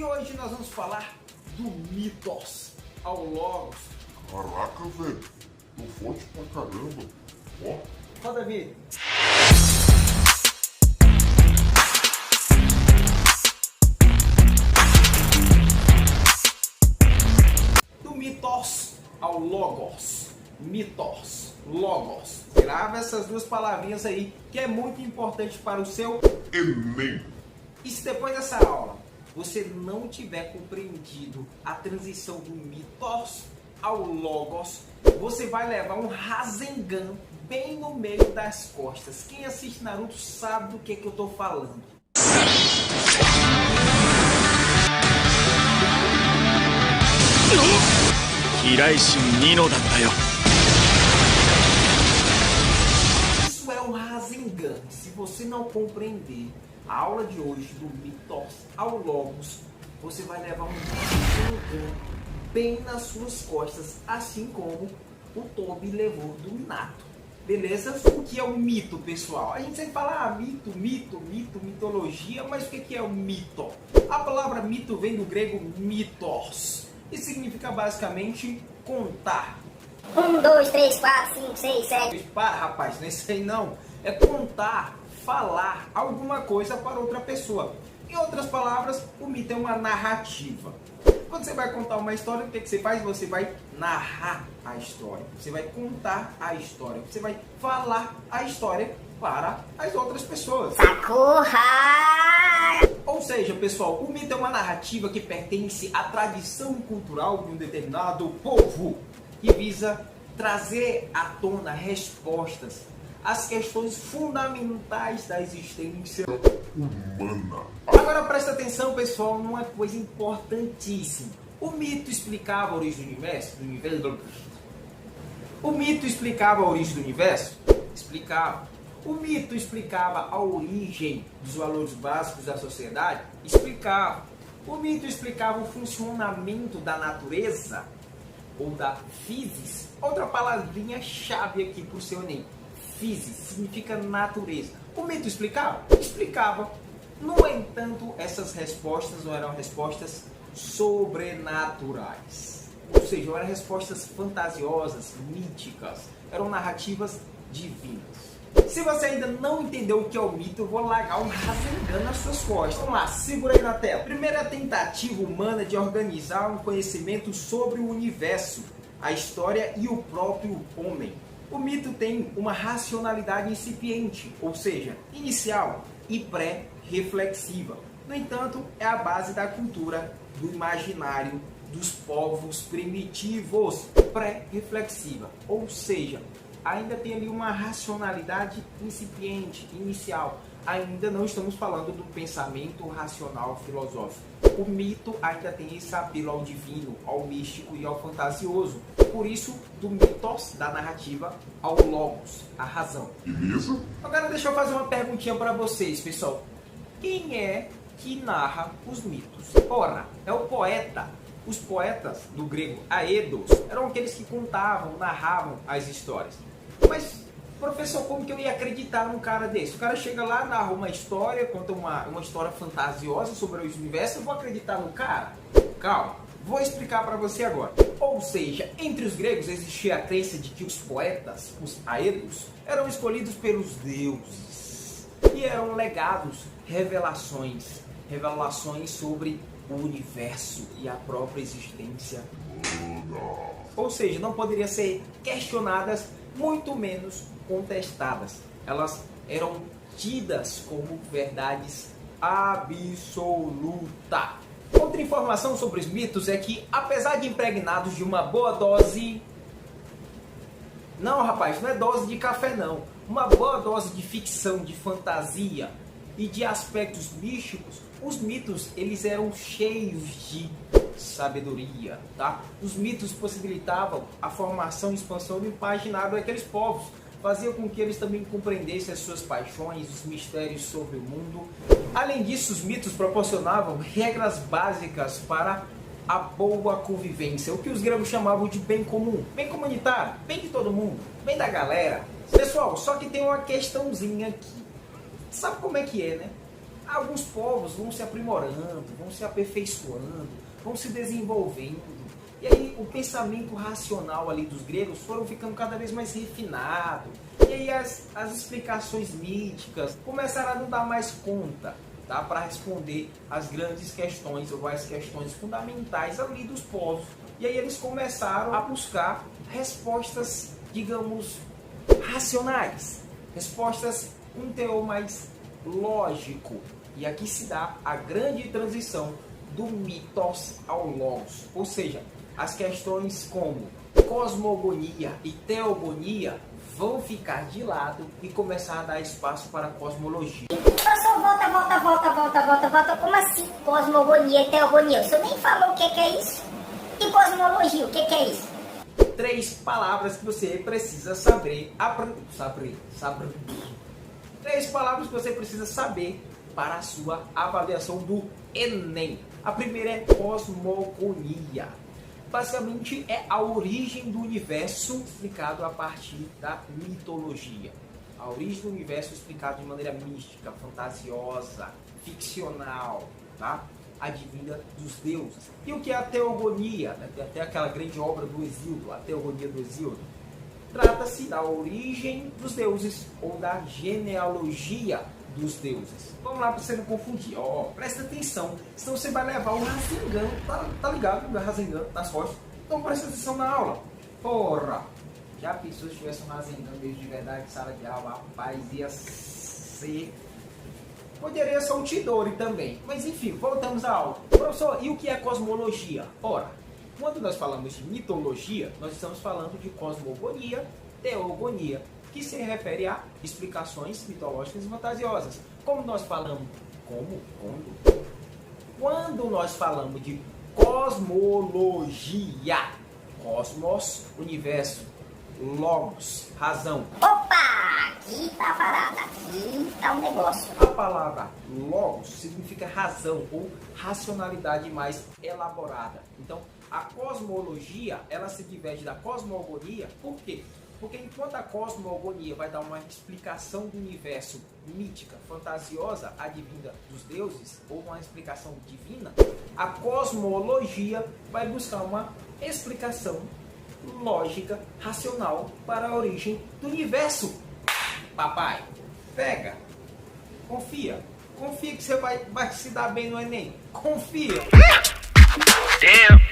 E hoje nós vamos falar do mitos ao logos. Caraca, velho, tô forte pra caramba. Ó. Roda a vida. Do mitos ao logos. Mitos, logos. Grava essas duas palavrinhas aí, que é muito importante para o seu Enem. E se depois dessa aula você não tiver compreendido a transição do mitos ao logos, você vai levar um Rasengan bem no meio das costas. Quem assiste Naruto sabe do que eu tô falando. Isso é um Rasengan. Se você não compreender a aula de hoje do mitos ao logos, você vai levar um Rasengan bem nas suas costas, assim como o Tobi levou do Minato. Beleza? O que é o mito, pessoal? A gente sempre fala mito, mitologia, mas o que é o mito? A palavra mito vem do grego mitos e significa basicamente contar. 1, 2, 3, 4, 5, 6, 7. Para, rapaz, não é isso aí não. É contar, falar alguma coisa para outra pessoa. Em outras palavras, o mito é uma narrativa. Quando você vai contar uma história, o que você faz? Você vai narrar a história. Você vai contar a história. Você vai falar a história para as outras pessoas. Sakura! Ou seja, pessoal, o mito é uma narrativa que pertence à tradição cultural de um determinado povo e visa trazer à tona respostas às questões fundamentais da existência Humana. Agora presta atenção, pessoal, numa coisa importantíssima. O mito explicava a origem do universo? O mito explicava a origem do universo? Explicava. O mito explicava a origem dos valores básicos da sociedade? Explicava. O mito explicava o funcionamento da natureza ou da physis? Outra palavrinha chave aqui para o seu Enem. Physis significa natureza. O mito explicava? Explicava. No entanto, essas respostas não eram respostas sobrenaturais. Ou seja, eram respostas fantasiosas, míticas. Eram narrativas divinas. Se você ainda não entendeu o que é o mito, eu vou largar um Rasengan nas suas costas. Vamos lá, segura aí na tela. Primeira tentativa humana de organizar um conhecimento sobre o universo, a história e o próprio homem. O mito tem uma racionalidade incipiente, ou seja, inicial e pré-reflexiva. No entanto, é a base da cultura, do imaginário dos povos primitivos, pré-reflexiva. Ou seja, ainda tem ali uma racionalidade incipiente, inicial. Ainda não estamos falando do pensamento racional filosófico. O mito ainda tem esse apelo ao divino, ao místico e ao fantasioso. Por isso, do mitos, da narrativa, ao logos, a razão. Beleza? Agora deixa eu fazer uma perguntinha para vocês, pessoal. Quem é que narra os mitos? Ora, é o poeta. Os poetas, do grego aedos, eram aqueles que contavam, narravam as histórias. Mas, professor, como que eu ia acreditar num cara desse? O cara chega lá, narra uma história, conta uma história fantasiosa sobre o universo, eu vou acreditar no cara? Calma, vou explicar para você agora. Ou seja, entre os gregos existia a crença de que os poetas, os aedos, eram escolhidos pelos deuses e eram legados revelações sobre o universo e a própria existência. Ou seja, não poderiam ser questionadas, muito menos contestadas. Elas eram tidas como verdades absolutas. Outra informação sobre os mitos é que, apesar de impregnados de uma boa dose... Não, rapaz, não é dose de café, não. Uma boa dose de ficção, de fantasia e de aspectos místicos, os mitos, eles eram cheios de sabedoria, tá? Os mitos possibilitavam a formação e expansão do imaginário daqueles povos, fazia com que eles também compreendessem as suas paixões, os mistérios sobre o mundo. Além disso, os mitos proporcionavam regras básicas para a boa convivência, o que os gregos chamavam de bem comum, bem comunitário, bem de todo mundo, bem da galera. Pessoal, só que tem uma questãozinha aqui. Sabe como é que é, né? alguns povos vão se aprimorando, vão se aperfeiçoando, vão se desenvolvendo. E aí o pensamento racional ali dos gregos foram ficando cada vez mais refinado. E aí as explicações míticas começaram a não dar mais conta, tá, para responder as grandes questões ou as questões fundamentais ali dos povos. E aí eles começaram a buscar respostas, digamos, racionais, respostas com um teor mais lógico. E aqui se dá a grande transição do mitos ao logos, ou seja, as questões como cosmogonia e teogonia vão ficar de lado e começar a dar espaço para a cosmologia. Professor, volta. Como assim cosmogonia e teogonia? O senhor nem falou o que é isso? E cosmologia, o que é isso? 3 palavras que você precisa saber. 3 palavras que você precisa saber para a sua avaliação do Enem. A primeira é cosmogonia. Basicamente é a origem do universo explicado a partir da mitologia. A origem do universo explicado de maneira mística, fantasiosa, ficcional, tá? Advinda dos deuses. E o que é a teogonia? Tem até aquela grande obra do Hesíodo, a Teogonia do Hesíodo. Trata-se da origem dos deuses ou da genealogia dos deuses. Vamos lá para você não confundir. Presta atenção, senão você vai levar o Rasengan, tá ligado? O Rasengan nas costas. Então presta atenção na aula. Porra! Já pensou se tivesse um Rasengan mesmo de verdade, sala de aula, rapaz, ia ser... Poderia ser um Tidori também. Mas enfim, voltamos à aula. Professor, e o que é cosmologia? Ora, quando nós falamos de mitologia, nós estamos falando de cosmogonia, teogonia, que se refere a explicações mitológicas e fantasiosas. Como nós falamos? Quando nós falamos de cosmologia, cosmos, universo, logos, razão. Opa! Aqui tá parada, aqui tá um negócio. A palavra logos significa razão ou racionalidade mais elaborada. Então, a cosmologia, ela se diverge da cosmogonia. Por quê? Porque enquanto a cosmogonia vai dar uma explicação do universo mítica, fantasiosa, advinda dos deuses, ou uma explicação divina, a cosmologia vai buscar uma explicação lógica, racional para a origem do universo. Papai, pega, confia que você vai se dar bem no Enem. Confia. Damn.